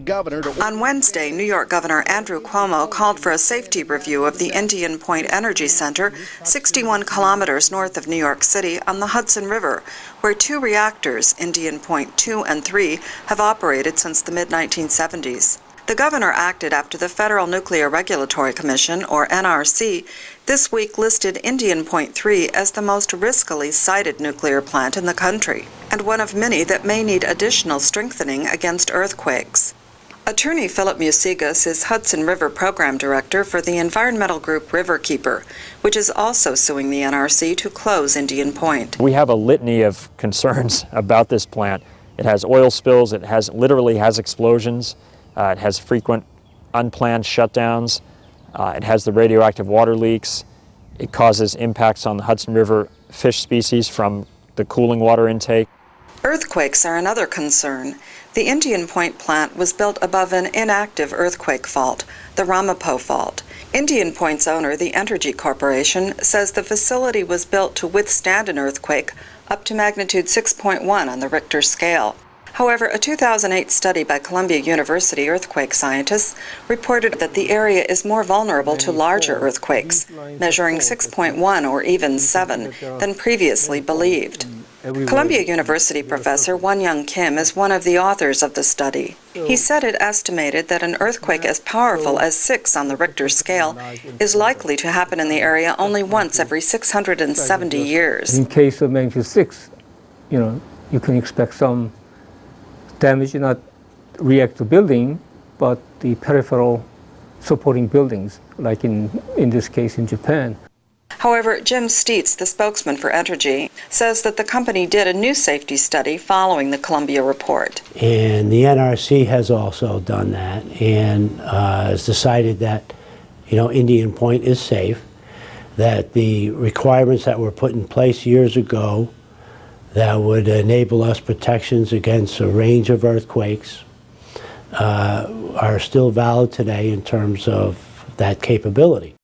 governor to... On Wednesday, New York Governor Andrew Cuomo called for a safety review of the Indian Point Energy Center, 61 kilometers north of New York City on the Hudson River, where 2 reactors, Indian Point 2 and 3, have operated since the mid-1970s. The governor acted after the Federal Nuclear Regulatory Commission, or NRC, this week listed Indian Point 3 as the most riskily sited nuclear plant in the country, and one of many that may need additional strengthening against earthquakes. Attorney Philip Musigas is Hudson River Program Director for the environmental group Riverkeeper, which is also suing the NRC to close Indian Point. We have a litany of concerns about this plant. It has oil spills, it literally has explosions. It has frequent unplanned shutdowns. It has the radioactive water leaks. It causes impacts on the Hudson River fish species from the cooling water intake. Earthquakes are another concern. The Indian Point plant was built above an inactive earthquake fault, the Ramapo Fault. Indian Point's owner, the Entergy Corporation, says the facility was built to withstand an earthquake up to magnitude 6.1 on the Richter scale. However, a 2008 study by Columbia University earthquake scientists reported that the area is more vulnerable to larger earthquakes, measuring 6.1 or even 7, than previously believed. Columbia University professor Won-Young Kim is one of the authors of the study. He said it estimated that an earthquake as powerful as 6 on the Richter scale is likely to happen in the area only once every 670 years. In case of magnitude 6, you can expect some damage, not reactive building, but the peripheral supporting buildings, like in this case in Japan. However, Jim Steitz, the spokesman for Entergy, says that the company did a new safety study following the Columbia report. And the NRC has also done that and has decided that, Indian Point is safe, that the requirements that were put in place years ago that would enable us protections against a range of earthquakes are still valid today in terms of that capability.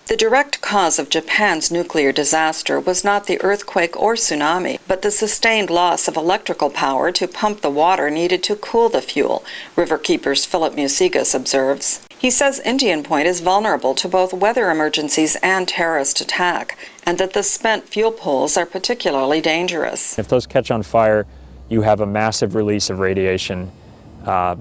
The direct cause of Japan's nuclear disaster was not the earthquake or tsunami, but the sustained loss of electrical power to pump the water needed to cool the fuel, Riverkeeper's Philip Musigas observes. He says Indian Point is vulnerable to both weather emergencies and terrorist attack, and that the spent fuel pools are particularly dangerous. If those catch on fire, you have a massive release of radiation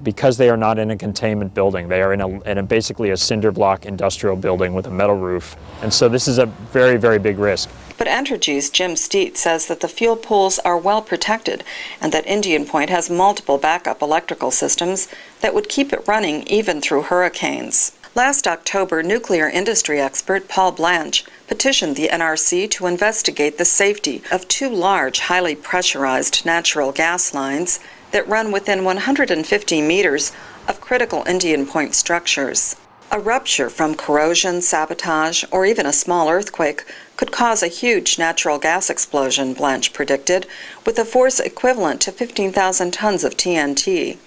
because they are not in a containment building. They are in basically a cinder block industrial building with a metal roof. And so this is a very, very big risk. But Entergy's Jim Steitz says that the fuel pools are well protected and that Indian Point has multiple backup electrical systems that would keep it running even through hurricanes. Last October, nuclear industry expert Paul Blanche petitioned the NRC to investigate the safety of 2 large, highly pressurized natural gas lines that run within 150 meters of critical Indian Point structures. A rupture from corrosion, sabotage, or even a small earthquake could cause a huge natural gas explosion, Blanche predicted, with a force equivalent to 15,000 tons of TNT.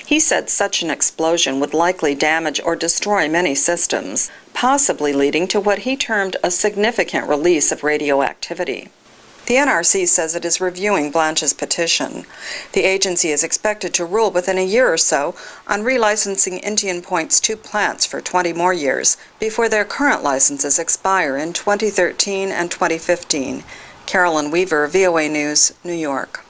He said such an explosion would likely damage or destroy many systems, possibly leading to what he termed a significant release of radioactivity. The NRC says it is reviewing Blanche's petition. The agency is expected to rule within a year or so on relicensing Indian Point's 2 plants for 20 more years before their current licenses expire in 2013 and 2015. Carolyn Weaver, VOA News, New York.